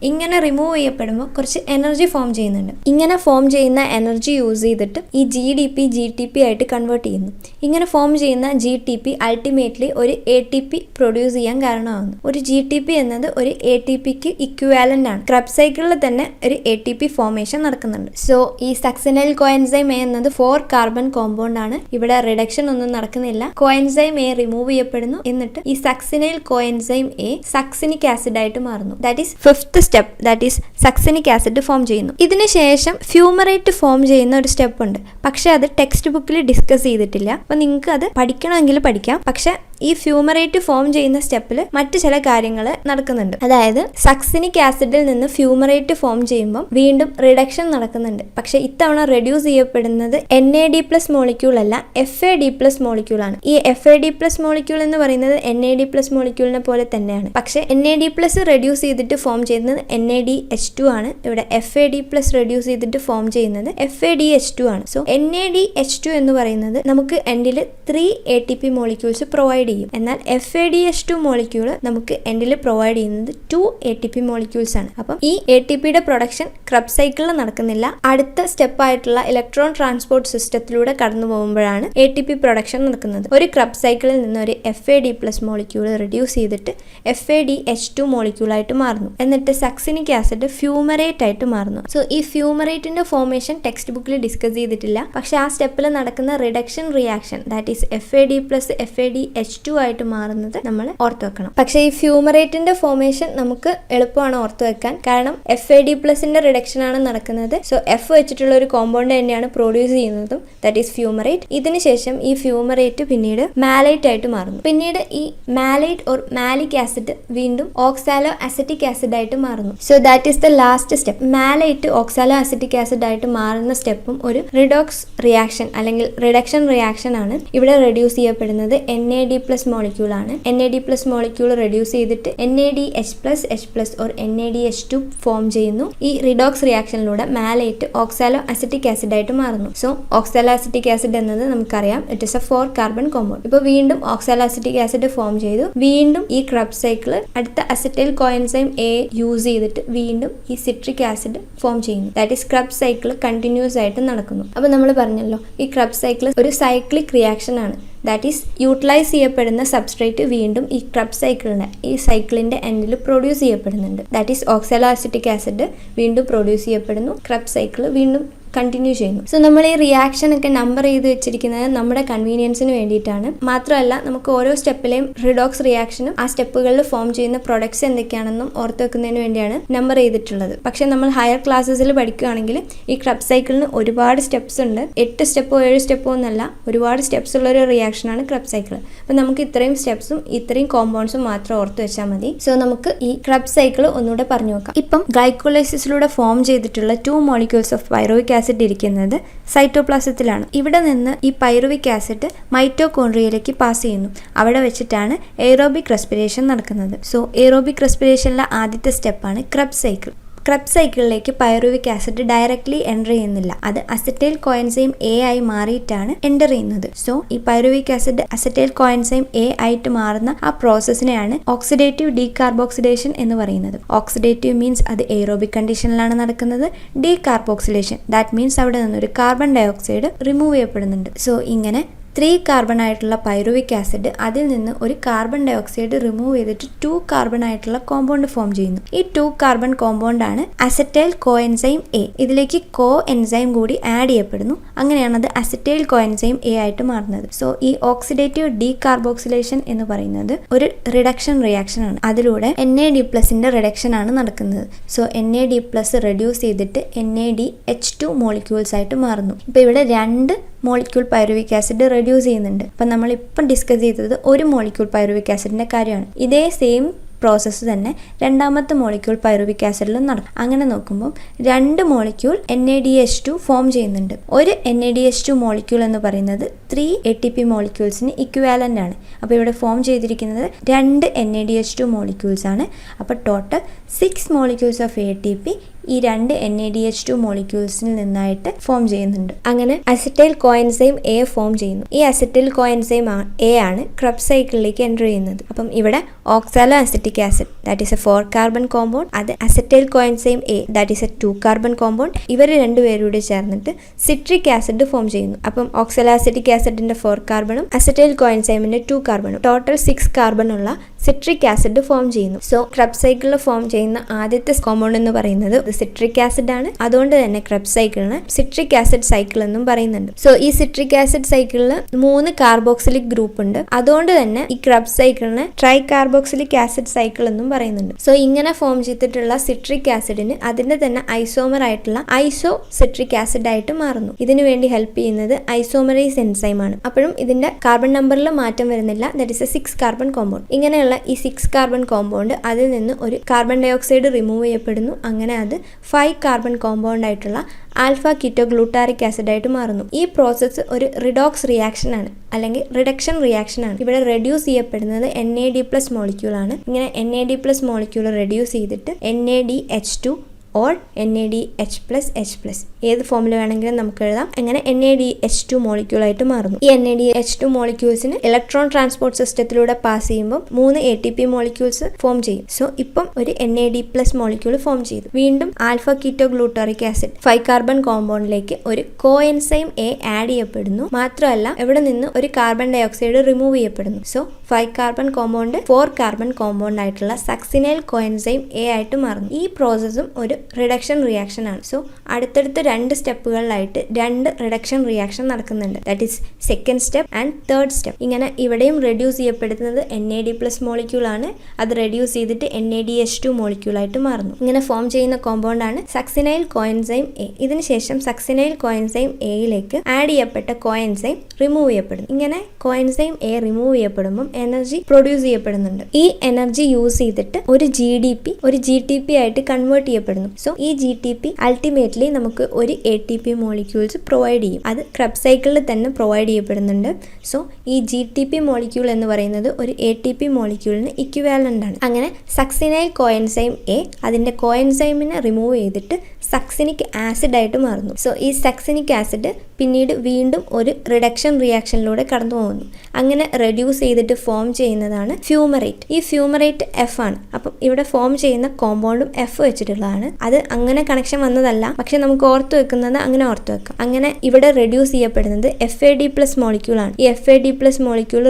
ഇങ്ങനെ റിമൂവ് ചെയ്യപ്പെടുമ്പോൾ കുറച്ച് എനർജി ഫോം ചെയ്യുന്നുണ്ട്. ഇങ്ങനെ ഫോം ചെയ്യുന്ന എനർജി യൂസ് ചെയ്തിട്ട് ഈ GTP ആയിട്ട് കൺവേർട്ട് ചെയ്യുന്നു. ഇങ്ങനെ ഫോം ചെയ്യുന്ന GTP അൾട്ടിമേറ്റ്ലി ഒരു ATP പ്രൊഡ്യൂസ് ചെയ്യാൻ കാരണമാകുന്നു. ഒരു GTP എന്നത് ഒരു ATPക്ക് ഇക്വാലന്റ് ആണ്. ക്രെബ്സ് സൈക്കിളിൽ തന്നെ ഒരു ATP ഫോർമേഷൻ നടക്കുന്നുണ്ട്. സോ ഈ സക്സിനൈൽ കോഎൻസൈം A എന്നത് 4 കാർബൺ കോമ്പൗണ്ട് ആണ്. ഇവിടെ റിഡക്ഷൻ ഒന്നും നടക്കുന്നില്ല. കോഎൻസൈം A റിമൂവ് ചെയ്യപ്പെടുന്നു. എന്നിട്ട് ഈ succinyl coenzyme A succinic acid ആയിട്ട് മാറുന്നു. That is fifth step, that is succinic acid form ചെയ്യുന്നു. ഇതിന് ശേഷം ഫ്യൂമറേറ്റ് ഫോം ചെയ്യുന്ന ഒരു സ്റ്റെപ്പ് ഉണ്ട്. പക്ഷെ അത് ടെക്സ്റ്റ് ബുക്കിൽ ഡിസ്കസ് ചെയ്തിട്ടില്ല. അപ്പോൾ നിങ്ങൾക്ക് അത് പഠിക്കണമെങ്കിൽ പഠിക്കാം. പക്ഷെ ഈ ഫ്യൂമറേറ്റ് ഫോം ചെയ്യുന്ന സ്റ്റെപ്പിൽ മറ്റു ചില കാര്യങ്ങൾ നടക്കുന്നുണ്ട്. അതായത് സക്സിനിക് ആസിഡിൽ നിന്ന് ഫ്യൂമറേറ്റ് ഫോം ചെയ്യുമ്പോൾ വീണ്ടും റിഡക്ഷൻ നടക്കുന്നുണ്ട്. പക്ഷെ ഇത്തവണ റെഡ്യൂസ് ചെയ്യപ്പെടുന്നത് NAD+ മോളിക്യൂൾ അല്ല, FAD+ മോളിക്യൂൾ ആണ്. ഈ FAD+ മോളിക്യൂൾ എന്ന് പറയുന്നത് NAD+ മോളിക്യൂളിനെ പോലെ തന്നെയാണ്. പക്ഷെ NAD+ റെഡ്യൂസ് ചെയ്തിട്ട് ഫോം ചെയ്യുന്നത് NADH2 ആണ്. ഇവിടെ FAD+ റെഡ്യൂസ് ചെയ്തിട്ട് ഫോം ചെയ്യുന്നത് FADH2 ആണ്. സോ NADH2 എന്ന് പറയുന്നത് നമുക്ക് എൻഡിൽ 3 ATP മോളിക്യൂൾസ് പ്രൊവൈഡ് ചെയ്യും. എന്നാൽ FADH2 മോളിക്യൂൾ നമുക്ക് എൻഡിൽ പ്രൊവൈഡ് ചെയ്യുന്നത് 2 ATP മോളിക്യൂൾസ് ആണ്. അപ്പം ഈ ATPയുടെ പ്രൊഡക്ഷൻ ക്രെബ്സ് സൈക്കിളിൽ നടക്കുന്നില്ല. അടുത്ത സ്റ്റെപ്പ് ആയിട്ടുള്ള ഇലക്ട്രോൺ ട്രാൻസ്പോർട്ട് സിസ്റ്റത്തിലൂടെ കടന്നു പോകുമ്പോഴാണ് ATP പ്രൊഡക്ഷൻ നടക്കുന്നത്. ഒരു ക്രെബ്സ് സൈക്കിളിൽ നിന്ന് ഒരു FAD+ മോളിക്യൂൾ റെഡ്യൂസ് ചെയ്തിട്ട് FADH2 മോളിക്യൂൾ ആയിട്ട് മാറുന്നു. എന്നിട്ട് സക്സിനിക് ആസിഡ് ഫ്യൂമറേറ്റ് ആയിട്ട് മാറുന്നു. സോ ഈ ഫ്യൂമറേറ്റിന്റെ ഫോർമേഷൻ ടെക്സ്റ്റ് ബുക്കിൽ ഡിസ്കസ് ചെയ്തിട്ടില്ല. പക്ഷെ ആ സ്റ്റെപ്പിൽ നടക്കുന്ന reduction reaction, that is FAD+ FADH2 ആയിട്ട് മാറുന്നത് നമ്മൾ ഓർത്ത് വെക്കണം. പക്ഷേ ഈ ഫ്യൂമറേറ്റിന്റെ ഫോർമേഷൻ നമുക്ക് എളുപ്പമാണ് ഓർത്ത് വെക്കാൻ. കാരണം FAD+ന്റെ റിഡക്ഷൻ ആണ് നടക്കുന്നത്. സോ F വെച്ചിട്ടുള്ള ഒരു കോമ്പൗണ്ട് തന്നെയാണ് പ്രൊഡ്യൂസ് ചെയ്യുന്നതും, ദാറ്റ് ഈസ് ഫ്യൂമറേറ്റ്. ഇതിന് ശേഷം ഈ ഫ്യൂമറേറ്റ് പിന്നീട് മാലൈറ്റ് ആയിട്ട് മാറുന്നു. പിന്നീട് ഈ മാലൈറ്റ് ഓർ മാലിക് ആസിഡ് വീണ്ടും ഓക്സാലോ അസറ്റിക് ആസിഡ് ആയിട്ട് മാറുന്നു. So that is the last step. Malate oxaloacetic acid ആയിട്ട് മാറുന്ന സ്റ്റെപ്പും ഒരു റിഡോക്സ് റിയാക്ഷൻ അല്ലെങ്കിൽ റിഡക്ഷൻ റിയാക്ഷൻ ആണ്. ഇവിടെ റെഡ്യൂസ് ചെയ്യപ്പെടുന്നത് NAD+ NAD+ മോളിക്യൂളാണ്. NAD+ മോളിക്യൂൾ റെഡ്യൂസ് ചെയ്തിട്ട് NADH+, H+ or NADH2 form ചെയ്യുന്നു. ഈ റിഡോക്സ് റിയാക്ഷനിലൂടെ മാലേറ്റ് ഓക്സാലോ അസിറ്റിക് ആസിഡ് ആയിട്ട് മാറുന്നു. സോ ഓക്സാലോ അസിറ്റിക് ആസിഡ് എന്നത് നമുക്കറിയാം, it is a 4 carbon compound. ഇപ്പോൾ വീണ്ടും ഓക്സാലോ അസിറ്റിക് ആസിഡ് ഫോം ചെയ്തു. വീണ്ടും ഈ ക്രബ്സ് സൈക്കിൾ അടുത്ത അസറ്റൈൽ കോഎൻസൈം A യൂസ് ചെയ്തിട്ട് വീണ്ടും ഈ സിട്രിക് ആസിഡ് ഫോം ചെയ്യുന്നു. That is Krebs cycle continuous ആയിട്ട് നടക്കുന്നു. അപ്പോൾ നമ്മൾ പറഞ്ഞല്ലോ, ഈ ക്രബ്സ് സൈക്കിൾ ഒരു സൈക്ലിക് റിയാക്ഷൻ ആണ്. ദാറ്റ് ഈസ് യൂട്ടിലൈസ് ചെയ്യപ്പെടുന്ന സബ്സ്ട്രേറ്റ് വീണ്ടും ഈ ക്രബ് സൈക്കിളിന്റെ എൻഡിൽ പ്രൊഡ്യൂസ് ചെയ്യപ്പെടുന്നുണ്ട്. That is oxalo acetic acid വീണ്ടും പ്രൊഡ്യൂസ് ചെയ്യപ്പെടുന്നു. ക്രബ് സൈക്കിൾ വീണ്ടും കണ്ടിന്യൂ ചെയ്യുന്നു. സോ നമ്മൾ ഈ റിയാക്ഷൻ ഒക്കെ നമ്പർ ചെയ്ത് വെച്ചിരിക്കുന്നത് നമ്മുടെ കൺവീനിയൻസിന് വേണ്ടിയിട്ടാണ്. മാത്രമല്ല, നമുക്ക് ഓരോ സ്റ്റെപ്പിലെയും റിഡോക്സ് റിയാക്ഷനും ആ സ്റ്റെപ്പുകളിൽ ഫോം ചെയ്യുന്ന പ്രൊഡക്ട്സ് എന്തൊക്കെയാണെന്നും ഓർത്ത് വെക്കുന്നതിന് വേണ്ടിയാണ് നമ്പർ ചെയ്തിട്ടുള്ളത്. പക്ഷെ നമ്മൾ ഹയർ ക്ലാസ്സസിൽ പഠിക്കുകയാണെങ്കിൽ ഈ ക്രബ് സൈക്കിളിന് ഒരുപാട് സ്റ്റെപ്സ് ഉണ്ട്. 8 സ്റ്റെപ്പോ 7 സ്റ്റെപ്പോ എന്നല്ല, ഒരുപാട് സ്റ്റെപ്സ് ഉള്ള ഒരു റിയാക്ഷനാണ് ക്രബ് സൈക്കിൾ. അപ്പം നമുക്ക് ഇത്രയും സ്റ്റെപ്സും ഇത്രയും കോമ്പൗണ്ട്സും മാത്രം ഓർത്ത് വെച്ചാൽ മതി. സോ നമുക്ക് ഈ ക്രബ് സൈക്കിൾ ഒന്നുകൂടെ പറഞ്ഞു നോക്കാം. ഇപ്പം ഗ്ലൈക്കോലൈസിസിലൂടെ ഫോം ചെയ്തിട്ടുള്ള 2 മോളിക്യൂൾസ് ഓഫ് പൈറുവിക് ആസിഡ് ഇരിക്കുന്നത് സൈറ്റോപ്ലാസത്തിലാണ്. ഇവിടെ നിന്ന് ഈ പൈറുവിക് ആസിഡ് മൈറ്റോകോൺട്രിയയിലേക്ക് പാസ് ചെയ്യുന്നു. അവിടെ വെച്ചിട്ടാണ് എയറോബിക് റെസ്പിറേഷൻ നടക്കുന്നത്. സോ എയറോബിക് റെസ്പിറേഷനിലെ ആദ്യത്തെ സ്റ്റെപ്പാണ് ക്രബ് സൈക്കിൾ. ക്രബ് സൈക്കിളിലേക്ക് പൈറുവിക് ആസിഡ് ഡയറക്ട്ലി എൻ്റർ ചെയ്യുന്നില്ല. അത് അസറ്റൈൽ കോഎൻസൈം A ആയി മാറിയിട്ടാണ് എൻ്റർ ചെയ്യുന്നത്. സോ ഈ pyruvic acid acetyl coenzyme A ആയിട്ട് മാറുന്ന ആ പ്രോസസ്സിനെയാണ് ഓക്സിഡേറ്റീവ് ഡീകാർബോക്സിലേഷൻ എന്ന് പറയുന്നത്. ഓക്സിഡേറ്റീവ് മീൻസ് അത് എയറോബിക് കണ്ടീഷനിലാണ് നടക്കുന്നത്. ഡീകാർബോക്സിലേഷൻ ദാറ്റ് മീൻസ് അവിടെ നിന്നൊരു കാർബൺ ഡൈ ഓക്സൈഡ് റിമൂവ് ചെയ്യപ്പെടുന്നുണ്ട്. സോ ഇങ്ങനെ 3 കാർബൺ ആയിട്ടുള്ള പൈറുവിക് ആസിഡ് അതിൽ നിന്ന് ഒരു കാർബൺ ഡൈ ഓക്സൈഡ് റിമൂവ് ചെയ്തിട്ട് 2 കാർബൺ ആയിട്ടുള്ള കോമ്പൗണ്ട് ഫോം ചെയ്യുന്നു. ഈ 2 കാർബൺ കോമ്പൗണ്ട് ആണ് അസറ്റൈൽ കോഎൻസൈം A. ഇതിലേക്ക് കോ എൻസൈം കൂടി ആഡ് ചെയ്യപ്പെടുന്നു. അങ്ങനെയാണ് അത് അസറ്റൈൽ കോഎൻസൈം A ആയിട്ട് മാറുന്നത്. സോ ഈ ഓക്സിഡേറ്റീവ് ഡീകാർബോക്സിലേഷൻ എന്ന് പറയുന്നത് ഒരു റിഡക്ഷൻ റിയാക്ഷൻ ആണ്. അതിലൂടെ NAD+ന്റെ റിഡക്ഷൻ ആണ് നടക്കുന്നത്. സോ NAD+ റെഡ്യൂസ് ചെയ്തിട്ട് NADH2 മോളിക്യൂൾസ് ആയിട്ട് മാറുന്നു. ഇപ്പൊ ഇവിടെ 2 മോളിക്യൂൾ പൈറുവിക് ആസിഡ് റെഡ്യൂസ് ചെയ്യുന്നുണ്ട്. അപ്പം നമ്മളിപ്പം ഡിസ്കസ് ചെയ്തത് ഒരു മോളിക്യൂൾ പൈറുവിക് ആസിഡിന്റെ കാര്യമാണ്. ഇതേ സെയിം പ്രോസസ്സ് തന്നെ രണ്ടാമത്തെ മോളിക്യൂൾ പൈറുവിക് ആസിഡിലും നടക്കും. അങ്ങനെ നോക്കുമ്പോൾ 2 മോളിക്യൂൾ NADH2 ഫോം ചെയ്യുന്നുണ്ട്. ഒരു NADH2 മോളിക്യൂൾ എന്ന് പറയുന്നത് 3 ATP മോളിക്യൂൾസിന് ഇക്വാലൻ്റ് ആണ്. അപ്പോൾ ഇവിടെ ഫോം ചെയ്തിരിക്കുന്നത് 2 NADH2 മോളിക്യൂൾസ് ആണ്. അപ്പോൾ ടോട്ടൽ 6 മോളിക്യൂൾസ് ഓഫ് ATP ഈ 2 NADH2 മോളിക്യൂൾസിൽ നിന്നായിട്ട് ഫോം ചെയ്യുന്നുണ്ട്. അങ്ങനെ അസറ്റൈൽ കോഎൻസൈം A ഫോം ചെയ്യുന്നു. ഈ അസറ്റൈൽ കോഎൻസൈം A ആണ് ക്രബ് സൈക്കിളിലേക്ക് എൻ്റർ ചെയ്യുന്നത്. അപ്പം ഇവിടെ oxaloacetic acid that is a 4 carbon compound, അത് acetyl coenzyme A that is a 2 carbon compound. ഇവർ രണ്ടുപേരൂടെ ചേർന്നിട്ട് സിട്രിക് ആസിഡ് ഫോം ചെയ്യുന്നു. അപ്പം ഓക്സാലോ അസിറ്റിക് ആസിഡിന്റെ 4 കാർബണും അസറ്റൈൽ കോഎൻസൈമിന്റെ 2 കാർബണും ടോട്ടൽ 6 കാർബൺ ഉള്ള സിട്രിക് ആസിഡ് ഫോം ചെയ്യുന്നു. സോ ക്രബ് സൈക്കിളിൽ ഫോം ചെയ്യുന്ന ആദ്യത്തെ കോമ്പൗണ്ട് എന്ന് പറയുന്നത് സിട്രിക് ആസിഡ് ആണ്. അതുകൊണ്ട് തന്നെ ക്രബ് സൈക്കിളിന് സിട്രിക് ആസിഡ് സൈക്കിൾ എന്നും പറയുന്നുണ്ട്. സോ ഈ സിട്രിക് ആസിഡ് സൈക്കിളിൽ 3 കാർബോക്സിലിക് ഗ്രൂപ്പ് ഉണ്ട്. അതുകൊണ്ട് തന്നെ ഈ ക്രബ് സൈക്കിളിന് ട്രൈ കാർബോക്സിലിക് ആസിഡ് സൈക്കിൾ എന്നും പറയുന്നുണ്ട്. സോ ഇങ്ങനെ ഫോം ചെയ്തിട്ടുള്ള സിട്രിക് ആസിഡിന് അതിന്റെ തന്നെ ഐസോമർ ആയിട്ടുള്ള ഐസോ സിട്രിക് ആസിഡ് ആയിട്ട് മാറുന്നു. ഇതിനു വേണ്ടി ഹെൽപ്പ് ചെയ്യുന്നത് ഐസോമറൈസ് എൻസൈം ആണ്. അപ്പോഴും ഇതിന്റെ കാർബൺ നമ്പറിൽ മാറ്റം വരുന്നില്ല. That is A 6 carbon compound. ഇങ്ങനെയുള്ള ഈ 6 കാർബൺ കോമ്പൗണ്ട് അതിൽ നിന്ന് ഒരു കാർബൺ ഡൈ ഓക്സൈഡ് റിമൂവ് ചെയ്യപ്പെടുന്നു. അങ്ങനെ അത് 5 കാർബൺ കോമ്പൗണ്ട് ആയിട്ടുള്ള ആൽഫ കീറ്റോ ഗ്ലൂട്ടാറിക് ആസിഡ് ആയിട്ട് മാറുന്നു. ഈ പ്രോസസ്സ് ഒരു റിഡോക്സ് റിയാക്ഷൻ ആണ്, അല്ലെങ്കിൽ റിഡക്ഷൻ റിയാക്ഷൻ ആണ്. ഇവിടെ റെഡ്യൂസ് ചെയ്യപ്പെടുന്നത് NAD+ മോളിക്യൂൾ ആണ്. ഇങ്ങനെ NAD+ മോളിക്യൂൾ റെഡ്യൂസ് ചെയ്തിട്ട് NADH2 ഓർ NADH+H+, ഏത് ഫോമിൽ വേണമെങ്കിലും നമുക്ക് എഴുതാം. അങ്ങനെ NADH2 മോളിക്യൂൾ ആയിട്ട് മാറുന്നു. ഈ NADH2 മോളിക്യൂൾസിന് ഇലക്ട്രോൺ ട്രാൻസ്പോർട്ട് സിസ്റ്റത്തിലൂടെ പാസ് ചെയ്യുമ്പോൾ 3 ATP മോളിക്യൂൾസ് ഫോം ചെയ്യും. സോ ഇപ്പം ഒരു NAD+ മോളിക്യൂൾ ഫോം ചെയ്തു. വീണ്ടും alpha ketoglutaric acid 5 carbon കോമ്പൗണ്ടിലേക്ക് ഒരു കോ എൻസൈം A ആഡ് ചെയ്യപ്പെടുന്നു. മാത്രമല്ല ഇവിടെ നിന്ന് ഒരു കാർബൺ ഡൈ ഓക്സൈഡ് റിമൂവ് ചെയ്യപ്പെടുന്നു. So 5 carbon compound 4 carbon compound ആയിട്ടുള്ള സക്സിനൈൽ കോഎൻസൈം A ആയിട്ട് മാറുന്നു. ഈ പ്രോസസ്സും ഒരു റിഡക്ഷൻ റിയാക്ഷൻ ആണ്. സോ അടുത്തടുത്ത 2 സ്റ്റെപ്പുകളിലായിട്ട് 2 റിഡക്ഷൻ റിയാക്ഷൻ നടക്കുന്നുണ്ട്. That is second step and third step. ഇങ്ങനെ ഇവിടെയും റെഡ്യൂസ് ചെയ്യപ്പെടുന്നത് NAD+ മോളിക്യൂൾ ആണ്. അത് റെഡ്യൂസ് ചെയ്തിട്ട് NADH2 മോളിക്യൂൾ ആയിട്ട് മാറുന്നു. ഇങ്ങനെ ഫോം ചെയ്യുന്ന കോമ്പൗണ്ട് ആണ് സക്സിനൈൽ കോഎൻസൈം A. ഇതിനുശേഷം സക്സിനൈൽ കോഎൻസൈം Aയിലേക്ക് ആഡ് ചെയ്യപ്പെട്ട കോഎൻസൈം റിമൂവ് ചെയ്യപ്പെടുന്നു. ഇങ്ങനെ കോഎൻസൈം A റിമൂവ് ചെയ്യപ്പെടുമ്പോൾ എനർജി പ്രൊഡ്യൂസ് ചെയ്യപ്പെടുന്നുണ്ട്. ഈ എനർജി യൂസ് ചെയ്തിട്ട് ഒരു GDP ആയിട്ട് കൺവേർട്ട് ചെയ്യപ്പെടുന്നു. സോ ഈ GTP അൾട്ടിമേറ്റ്ലി നമുക്ക് ഒരു ATP മോളിക്യൂൾസ് പ്രൊവൈഡ് ചെയ്യും. അത് ക്രബ് സൈക്കിളിൽ തന്നെ പ്രൊവൈഡ് ചെയ്യപ്പെടുന്നുണ്ട്. സോ ഈ GTP മോളിക്യൂൾ എന്ന് പറയുന്നത് ഒരു ATP മോളിക്യൂളിന് ഇക്വിവാലന്റ് ആണ്. അങ്ങനെ സക്സിനൈൽ കോഎൻസൈം A അതിന്റെ കോഎൻസൈമിനെ റിമൂവ് ചെയ്തിട്ട് സക്സിനിക് ആസിഡ് ആയിട്ട് മാറുന്നു. സോ ഈ സക്സിനിക് ആസിഡ് പിന്നീട് വീണ്ടും ഒരു റിഡക്ഷൻ റിയാക്ഷനിലൂടെ കടന്നു പോകുന്നു. അങ്ങനെ റെഡ്യൂസ് ചെയ്തിട്ട് ഫോം ചെയ്യുന്നതാണ് ഫ്യൂമറേറ്റ്. ഈ ഫ്യൂമറേറ്റ് എഫ് ആണ്. അപ്പം ഇവിടെ ഫോം ചെയ്യുന്ന കോമ്പൗണ്ടും എഫ് വെച്ചിട്ടുള്ളതാണ്. അത് അങ്ങനെ കണക്ഷൻ വന്നതല്ല, പക്ഷെ നമുക്ക് ഓർത്ത് വെക്കുന്നത് അങ്ങനെ ഓർത്ത് വെക്കാം. അങ്ങനെ ഇവിടെ റെഡ്യൂസ് ചെയ്യപ്പെടുന്നത് FAD+ മോളിക്യൂൾ ആണ്. ഈ FAD+ മോളിക്യൂൾ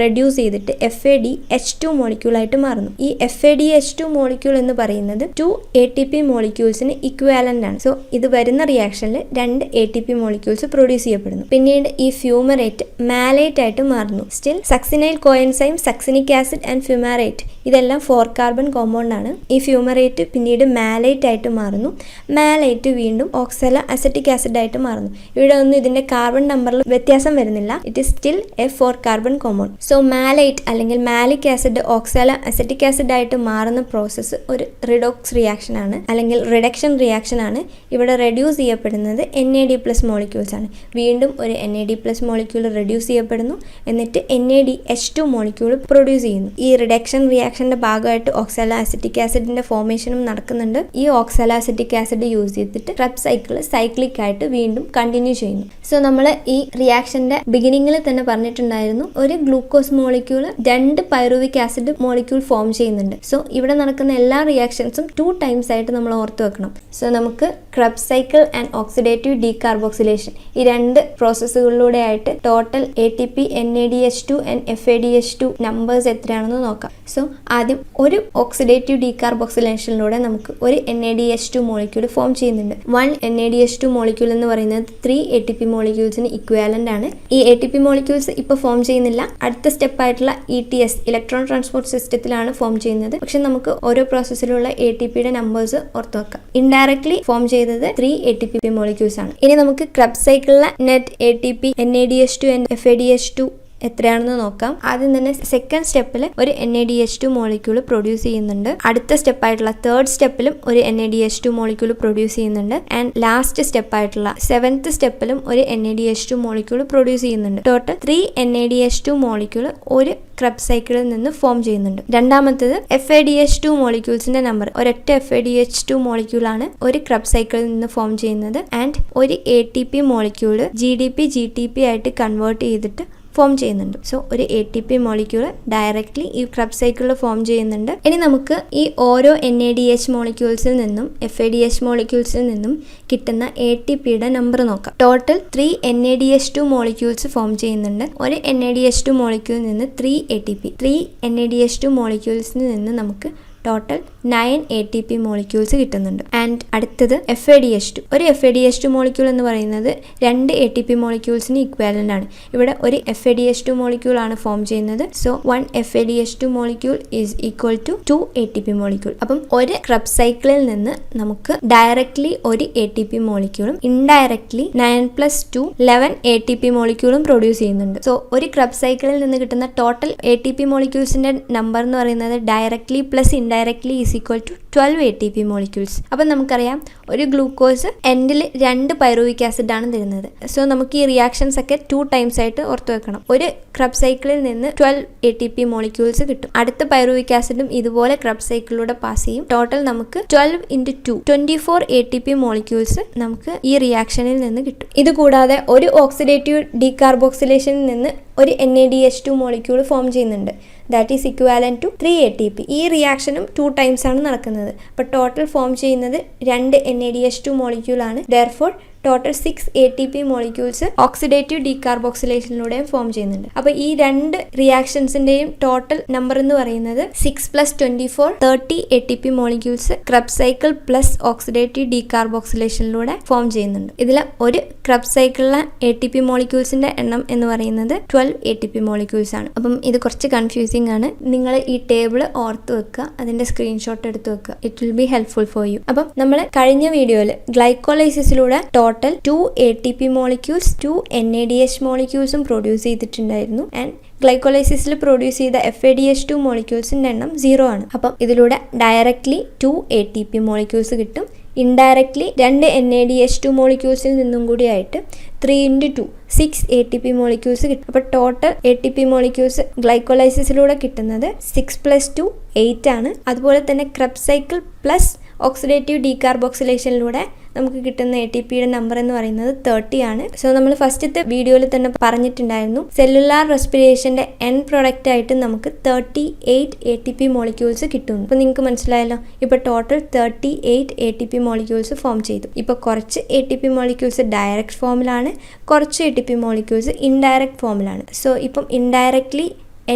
റെഡ്യൂസ് ചെയ്തിട്ട് FADH2 മോളിക്യൂൾ ആയിട്ട് മാറുന്നു. ഈ FADH2 മോളിക്യൂൾ എന്ന് പറയുന്നത് 2 ATP മോളിക്യൂൾസിന് ഇക്വാലന്റ് ആണ്. സോ ഇത് വരുന്ന റിയാക്ഷനിൽ 2 ATP മോളിക്യൂൾസ് പ്രൊഡ്യൂസ് ചെയ്യപ്പെടുന്നു. പിന്നീട് ഈ ഫ്യൂമറേറ്റ് മാലേറ്റ് ആയിട്ട് മാറുന്നു. Still succinyl coenzyme, succinic acid and fumarate ഇതെല്ലാം 4 കാർബൺ കോമ്പൗണ്ട് ആണ്. ഈ ഫ്യൂമറേറ്റ് പിന്നീട് മാലേറ്റ് ആയിട്ട് മാറുന്നു. മാലേറ്റ് വീണ്ടും ഓക്സല അസറ്റിക് ആസിഡ് ആയിട്ട് മാറുന്നു. ഇവിടെ ഒന്നും ഇതിന്റെ കാർബൺ നമ്പറിൽ വ്യത്യാസം വരുന്നില്ല. It is still A 4 carbon compound. So malate അല്ലെങ്കിൽ മാലിക് ആസിഡ് ഓക്സല അസറ്റിക് ആസിഡ് ആയിട്ട് മാറുന്ന പ്രോസസ്സ് ഒരു റിഡോക്സ് റിയാക്ഷൻ ആണ് അല്ലെങ്കിൽ റിഡക്ഷൻ റിയാക്ഷൻ ആണ്. ഇവിടെ റെഡ്യൂസ് ചെയ്യപ്പെടുന്നത് NAD+ മോളിക്യൂൾസ് ആണ്. വീണ്ടും ഒരു NAD+ മോളിക്യൂൾ റെഡ്യൂസ് ചെയ്യപ്പെടുന്നു. എന്നിട്ട് NADH2 മോളിക്യൂൾ പ്രൊഡ്യൂസ് ചെയ്യുന്നു. ഈ റിഡക്ഷൻ റിയാക്ഷന്റെ ഭാഗമായിട്ട് ഓക്സല അസറ്റിക് ആസിഡിന്റെ ഫോർമേഷനും നടക്കുന്നുണ്ട്. ഈ ഓക്സല അസറ്റിക് ആസിഡ് യൂസ് ചെയ്തിട്ട് ക്രബ് സൈക്കിൾ സൈക്ലിക് ആയിട്ട് വീണ്ടും കണ്ടിന്യൂ ചെയ്യുന്നു. സോ നമ്മൾ ഈ റിയാക്ഷന്റെ ബിഗിനിങ്ങിൽ തന്നെ പറഞ്ഞിട്ടുണ്ടായിരുന്നു, ഒരു glucose molecule 2 pyruvic acid molecule form ചെയ്യുന്നുണ്ട്. സോ ഇവിടെ നടക്കുന്ന എല്ലാ റിയാക്ഷൻസും 2 ടൈംസ് ആയിട്ട് നമ്മൾ ഓർത്ത് വെക്കണം. സോ നമുക്ക് Krebs cycle and oxidative decarboxylation ഈ 2 പ്രോസസ്സുകളിലൂടെ ആയിട്ട് total ATP, NADH2 and FADH2 numbers എത്രയാണെന്ന് നോക്കാം. സോ ആദ്യം ഒരു ഓക്സിഡേറ്റീവ് ഡീകാർബോക്സിലേഷനിലൂടെ നമുക്ക് ഒരു NADH2 മോളിക്യൂൾ ഫോം ചെയ്യുന്നുണ്ട്. 1 NADH2 മോളിക്യൂൾ എന്ന് പറയുന്നത് 3 ATP മോളിക്യൂൾസിന് ഇക്വാലന്റ് ആണ്. ഈ ATP മോളിക്യൂൾസ് ഇപ്പോൾ ഫോം ചെയ്യുന്നില്ല. അടുത്ത സ്റ്റെപ്പ് ആയിട്ടുള്ള ETS ഇലക്ട്രോൺ ട്രാൻസ്പോർട്ട് സിസ്റ്റത്തിലാണ് ഫോം ചെയ്യുന്നത്. പക്ഷെ നമുക്ക് ഓരോ പ്രോസസ്സിലുള്ള ATPയുടെ നമ്പേഴ്സ് ഓർത്ത് വെക്കാം. ഇൻഡയറക്ട്ലി ഫോം ചെയ്തത് 3 ATP മോളിക്യൂൾസ് ആണ്. ഇനി നമുക്ക് ക്രബ് സൈക്കിളിലെ net ATP, NADH2 and FADH2 എത്രയാണെന്ന് നോക്കാം. ആദ്യം തന്നെ സെക്കൻഡ് സ്റ്റെപ്പിൽ ഒരു NADH2 മോളിക്യൂൾ പ്രൊഡ്യൂസ് ചെയ്യുന്നുണ്ട്. അടുത്ത സ്റ്റെപ്പായിട്ടുള്ള തേർഡ് സ്റ്റെപ്പിലും ഒരു NADH2 മോളിക്യൂൾ പ്രൊഡ്യൂസ് ചെയ്യുന്നുണ്ട്. ആൻഡ് ലാസ്റ്റ് സ്റ്റെപ്പായിട്ടുള്ള 7th സ്റ്റെപ്പിലും ഒരു NADH2 മോളിക്യൂൾ പ്രൊഡ്യൂസ് ചെയ്യുന്നുണ്ട്. ടോട്ടൽ 3 NADH2 മോളിക്യൂൾ ഒരു ക്രബ് സൈക്കിളിൽ നിന്ന് ഫോം ചെയ്യുന്നുണ്ട്. രണ്ടാമത്തേത് FADH2 മോളിക്യൂൾസിന്റെ നമ്പർ. ഒരൊറ്റ FADH2 മോളിക്യൂളാണ് ഒരു ക്രബ് സൈക്കിളിൽ നിന്ന് ഫോം ചെയ്യുന്നത്. ആൻഡ് ഒരു ATP മോളിക്യൂൾ GTP ആയിട്ട് കൺവേർട്ട് ചെയ്തിട്ട് ഫോം ചെയ്യുന്നുണ്ട്. സോ ഒരു ATP മോളിക്യൂൾ ഡയറക്ട്ലി ഈ ക്രബ് സൈക്കിളിൽ ഫോം ചെയ്യുന്നുണ്ട്. ഇനി നമുക്ക് ഈ ഓരോ NADH മോളിക്യൂൾസിൽ നിന്നും FADH മോളിക്യൂൾസിൽ നിന്നും കിട്ടുന്ന ATPയുടെ നമ്പർ നോക്കാം. ടോട്ടൽ 3 NADH2 മോളിക്യൂൾസ് ഫോം ചെയ്യുന്നുണ്ട്. ഒരു NADH2 മോളിക്യൂളിൽ നിന്ന് 3 ATP. 3 NADH2 മോളിക്യൂൾസിൽ നിന്ന് നമുക്ക് ടോട്ടൽ 9 ATP മോളിക്യൂൾസ് കിട്ടുന്നുണ്ട്. ആൻഡ് അടുത്തത് FADH2. ഒരു FADH2 മോളിക്യൂൾ എന്ന് പറയുന്നത് 2 ATP മോളിക്യൂൾസിന് ഇക്വാലന്റ് ആണ്. ഇവിടെ ഒരു FADH2 മോളിക്യൂൾ ആണ് ഫോം ചെയ്യുന്നത്. So 1 FADH2 molecule is equal to 2 ATP molecule. അപ്പം ഒരു ക്രബ് സൈക്കിളിൽ നിന്ന് നമുക്ക് ഡയറക്ട്ലി ഒരു ATP മോളിക്യൂളും ഇൻഡയറക്ട്ലി 9+2 11 ATP മോളിക്യൂളും പ്രൊഡ്യൂസ് ചെയ്യുന്നുണ്ട്. സോ ഒരു ക്രബ് സൈക്കിളിൽ നിന്ന് കിട്ടുന്ന ടോട്ടൽ ATP മോളിക്യൂൾസിന്റെ നമ്പർ എന്ന് പറയുന്നത് directly plus indirectly is equal to 12 ATP molecules. അപ്പം നമുക്കറിയാം ഒരു ഗ്ലൂക്കോസ് എൻഡിൽ 2 പൈറുവിക് ആസിഡ് ആണ് തരുന്നത്. സോ നമുക്ക് ഈ റിയാക്ഷൻസ് ഒക്കെ 2 ടൈംസ് ആയിട്ട് ഓർത്ത് വെക്കണം. ഒരു ക്രബ് സൈക്കിളിൽ നിന്ന് 12 ATP മോളിക്യൂൾസ് കിട്ടും. അടുത്ത പൈറുവിക് ആസിഡും ഇതുപോലെ ക്രബ് സൈക്കിളിലൂടെ പാസ് ചെയ്യും. ടോട്ടൽ നമുക്ക് 12 × 2 24 ATP മോളിക്യൂൾസ് നമുക്ക് ഈ റിയാക്ഷനിൽ നിന്ന് കിട്ടും. ഇത് കൂടാതെ ഒരു ഓക്സിഡേറ്റീവ് ഡീകാർബോക്സിലേഷനിൽ നിന്ന് ഒരു NADH2 മോളിക്യൂൾ ഫോം ചെയ്യുന്നുണ്ട്. That is equivalent to 3 ATP. ഈ റിയാക്ഷനും 2 ടൈംസ് ആണ് നടക്കുന്നത്. അപ്പോൾ ടോട്ടൽ ഫോം ചെയ്യുന്നത് 2 NADH2 മോളിക്യൂൾ ആണ്. Therefore total 6 ATP molecules oxidative ഡീകാർബോക്സിലേഷനിലൂടെയും ഫോം ചെയ്യുന്നുണ്ട്. അപ്പോൾ ഈ 2 റിയാക്ഷൻസിന്റെയും ടോട്ടൽ നമ്പർ എന്ന് പറയുന്നത് 6 + 24 30 ATP molecules Krebs cycle plus oxidative ഡീകാർബോക്സിലേഷനിലൂടെ ഫോം ചെയ്യുന്നുണ്ട്. ഇതിൽ ഒരു ക്രബ് സൈക്കിളിലെ ATP മോളിക്യൂൾസിന്റെ എണ്ണം എന്ന് പറയുന്നത് 12 ATP മോളിക്യൂൾസ് ആണ്. അപ്പം ഇത് കുറച്ച് കൺഫ്യൂസിംഗ് ആണ്. നിങ്ങൾ ഈ ടേബിൾ ഓർത്ത് വെക്കുക, അതിന്റെ സ്ക്രീൻഷോട്ട് എടുത്ത് വെക്കുക. It will be helpful for you. അപ്പം നമ്മൾ കഴിഞ്ഞ വീഡിയോയിൽ ഗ്ലൈക്കോലൈസിസിലൂടെ ടോട്ടൽ 2 ATP മോളിക്യൂൾസ് 2 NADH മോളിക്യൂൾസും പ്രൊഡ്യൂസ് ചെയ്തിട്ടുണ്ടായിരുന്നു. ആൻഡ് ഗ്ലൈക്കോലൈസിസിൽ പ്രൊഡ്യൂസ് ചെയ്ത FADH2 മോളിക്യൂൾസിൻ്റെ എണ്ണം 0 ആണ്. അപ്പം ഇതിലൂടെ ഡയറക്റ്റ്ലി 2 ATP മോളിക്യൂൾസ് കിട്ടും. ഇൻഡയറക്ട്ലി 2 NADH2 മോളിക്യൂൾസിൽ നിന്നും കൂടി ആയിട്ട് 3 × 2 6 ATP മോളിക്യൂൾസ് കിട്ടും. അപ്പോൾ ടോട്ടൽ ATP മോളിക്യൂൾസ് ഗ്ലൈക്കോലൈസിസിലൂടെ കിട്ടുന്നത് 6 + 2 8 ആണ്. അതുപോലെ തന്നെ ക്രെബ്സ് സൈക്കിൾ പ്ലസ് ഓക്സിഡേറ്റീവ് ഡീകാർബോക്സിലേഷനിലൂടെ നമുക്ക് കിട്ടുന്ന ATPയുടെ നമ്പർ എന്ന് പറയുന്നത് 30 ആണ്. സോ നമ്മൾ ഫസ്റ്റത്തെ വീഡിയോയിൽ തന്നെ പറഞ്ഞിട്ടുണ്ടായിരുന്നു, സെല്ലുലാർ റെസ്പിറേഷൻ്റെ എൻഡ് പ്രൊഡക്റ്റ് ആയിട്ട് നമുക്ക് 38 ATP മോളിക്യൂൾസ് കിട്ടുന്നു. അപ്പോൾ നിങ്ങൾക്ക് മനസ്സിലായല്ലോ, ഇപ്പോൾ ടോട്ടൽ 38 ATP മോളിക്യൂൾസ് ഫോം ചെയ്തു. ഇപ്പോൾ കുറച്ച് ATP മോളിക്യൂൾസ് ഡയറക്റ്റ് ഫോമിലാണ്, കുറച്ച് ATP മോളിക്യൂൾസ് ഇൻഡയറക്റ്റ് ഫോമിലാണ്. സോ ഇപ്പം ഇൻഡയറക്ട്ലി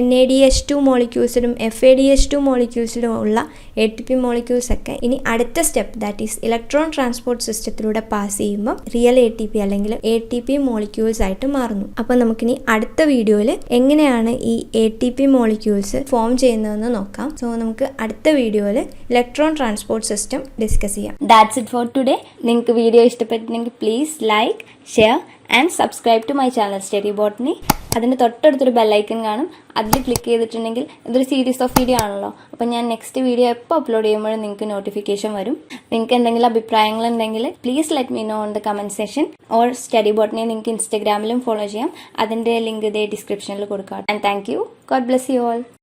NADH2 മോളിക്യൂൾസിലും FADH2 മോളിക്യൂൾസിലും ഉള്ള ATP മോളിക്യൂൾസൊക്കെ ഇനി അടുത്ത step, that is electron transport സിസ്റ്റത്തിലൂടെ പാസ് ചെയ്യുമ്പോൾ റിയൽ ATP അല്ലെങ്കിൽ ATP മോളിക്യൂൾസ് ആയിട്ട് മാറുന്നു. അപ്പോൾ നമുക്കിനി അടുത്ത വീഡിയോയിൽ എങ്ങനെയാണ് ഈ ATP മോളിക്യൂൾസ് ഫോം ചെയ്യുന്നതെന്ന് നോക്കാം. സോ നമുക്ക് അടുത്ത വീഡിയോയിൽ ഇലക്ട്രോൺ ട്രാൻസ്പോർട്ട് സിസ്റ്റം ഡിസ്കസ് ചെയ്യാം. That's it for today. നിങ്ങൾക്ക് വീഡിയോ ഇഷ്ടപ്പെട്ടിട്ടുണ്ടെങ്കിൽ please like, share and subscribe to my channel study botany. അതിൻ്റെ തൊട്ടടുത്തൊരു ബെല്ലൈക്കൺ കാണും, അതിൽ ക്ലിക്ക് ചെയ്തിട്ടുണ്ടെങ്കിൽ ഇതൊരു സീരീസ് ഓഫ് വീഡിയോ ആണല്ലോ. അപ്പോൾ ഞാൻ നെക്സ്റ്റ് വീഡിയോ എപ്പോൾ അപ്ലോഡ് ചെയ്യുമ്പോഴും നിങ്ങൾക്ക് നോട്ടിഫിക്കേഷൻ വരും. നിങ്ങൾക്ക് എന്തെങ്കിലും അഭിപ്രായങ്ങളുണ്ടെങ്കിൽ please let me know on the comment section. Or study botany നിങ്ങൾക്ക് ഇൻസ്റ്റാഗ്രാമിലും ഫോളോ ചെയ്യാം. അതിൻ്റെ ലിങ്ക് ഇതേ ഡിസ്ക്രിപ്ഷനിൽ കൊടുക്കാം. And thank you. God bless you all.